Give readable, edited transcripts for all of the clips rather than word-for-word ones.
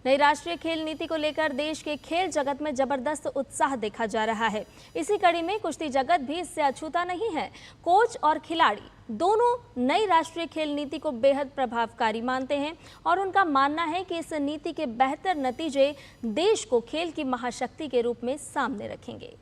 नई राष्ट्रीय खेल नीति को लेकर देश के खेल जगत में जबरदस्त उत्साह देखा जा रहा है। इसी कड़ी में कुश्ती जगत भी इससे अछूता नहीं है। कोच और खिलाड़ी दोनों नई राष्ट्रीय खेल नीति को बेहद प्रभावकारी मानते हैं और उनका मानना है कि इस नीति के बेहतर नतीजे देश को खेल की महाशक्ति के रूप में सामने रखेंगे।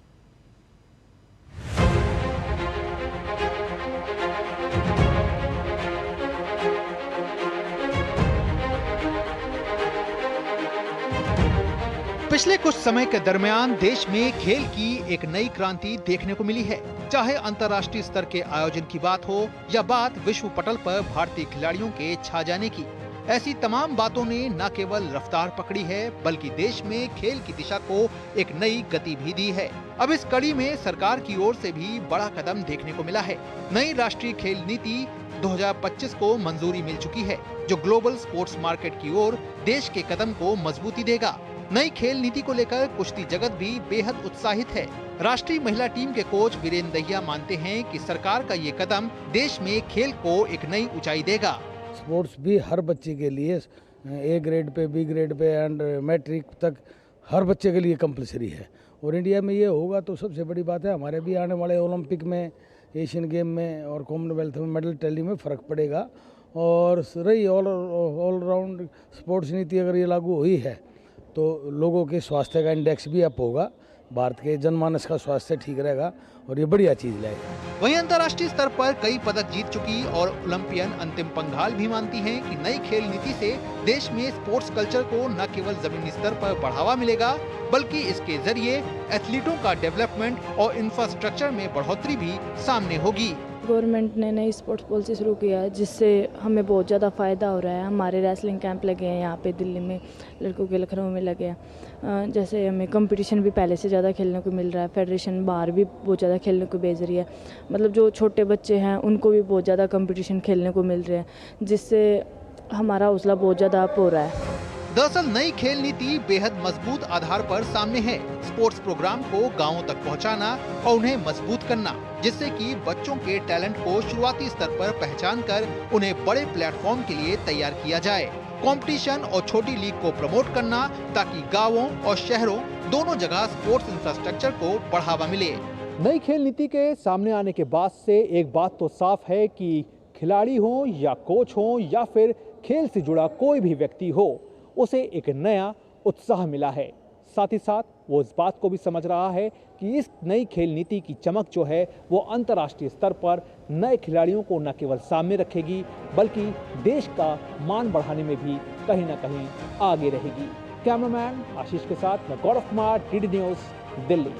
पिछले कुछ समय के दरमियान देश में खेल की एक नई क्रांति देखने को मिली है। चाहे अंतर्राष्ट्रीय स्तर के आयोजन की बात हो या बात विश्व पटल पर भारतीय खिलाड़ियों के छा जाने की, ऐसी तमाम बातों ने न केवल रफ्तार पकड़ी है बल्कि देश में खेल की दिशा को एक नई गति भी दी है। अब इस कड़ी में सरकार की ओर से भी बड़ा कदम देखने को मिला है। नई राष्ट्रीय खेल नीति 2025 को मंजूरी मिल चुकी है, जो ग्लोबल स्पोर्ट्स मार्केट की ओर देश के कदम को मजबूती देगा। नई खेल नीति को लेकर कुश्ती जगत भी बेहद उत्साहित है। राष्ट्रीय महिला टीम के कोच वीरेंद्र दहिया मानते हैं कि सरकार का ये कदम देश में खेल को एक नई ऊंचाई देगा। स्पोर्ट्स भी हर बच्चे के लिए ए ग्रेड पे, बी ग्रेड पे एंड मैट्रिक तक हर बच्चे के लिए कंपलसरी है और इंडिया में ये होगा तो सबसे बड़ी बात है। हमारे भी आने वाले ओलंपिक में, एशियन गेम में और कॉमनवेल्थ में मेडल टैली में फ़र्क पड़ेगा। और रही ऑल राउंड स्पोर्ट्स नीति अगर ये लागू हुई है तो लोगों के स्वास्थ्य का इंडेक्स भी अप होगा, भारत के जनमानस का स्वास्थ्य ठीक रहेगा और ये बढ़िया चीज लाएगा। वहीं अंतर्राष्ट्रीय स्तर पर कई पदक जीत चुकी और ओलंपियन अंतिम पंघाल भी मानती हैं कि नई खेल नीति से देश में स्पोर्ट्स कल्चर को न केवल जमीनी स्तर पर बढ़ावा मिलेगा बल्कि इसके जरिए एथलीटों का डेवलपमेंट और इंफ्रास्ट्रक्चर में बढ़ोतरी भी सामने होगी। गवर्नमेंट ने नई स्पोर्ट्स पॉलिसी शुरू किया है जिससे हमें बहुत ज़्यादा फ़ायदा हो रहा है। हमारे रेसलिंग कैंप लगे हैं यहाँ पे दिल्ली में, लड़कों के लखनऊ में लगे हैं। जैसे हमें कंपटीशन भी पहले से ज़्यादा खेलने को मिल रहा है। फेडरेशन बाहर भी बहुत ज़्यादा खेलने को भेज रही है। मतलब जो छोटे बच्चे हैं उनको भी बहुत ज़्यादा कंपटीशन खेलने को मिल रहे हैं, जिससे हमारा हौसला बहुत ज़्यादा अप हो रहा है। दरअसल नई खेल नीति बेहद मजबूत आधार पर सामने है। स्पोर्ट्स प्रोग्राम को गांवों तक पहुंचाना और उन्हें मजबूत करना, जिससे कि बच्चों के टैलेंट को शुरुआती स्तर पर पहचान कर उन्हें बड़े प्लेटफॉर्म के लिए तैयार किया जाए। कंपटीशन और छोटी लीग को प्रमोट करना ताकि गांवों और शहरों दोनों जगह स्पोर्ट्स इंफ्रास्ट्रक्चर को बढ़ावा मिले। नई खेल नीति के सामने आने के बाद से एक बात तो साफ है कि खिलाड़ी हो या कोच हो या फिर खेल से जुड़ा कोई भी व्यक्ति हो, उसे एक नया उत्साह मिला है। साथ ही साथ वो इस बात को भी समझ रहा है कि इस नई खेल नीति की चमक जो है वो अंतर्राष्ट्रीय स्तर पर नए खिलाड़ियों को न केवल सामने रखेगी बल्कि देश का मान बढ़ाने में भी कहीं ना कहीं आगे रहेगी। कैमरामैन आशीष के साथ मैं गौरव कुमार, डीडी न्यूज़, दिल्ली।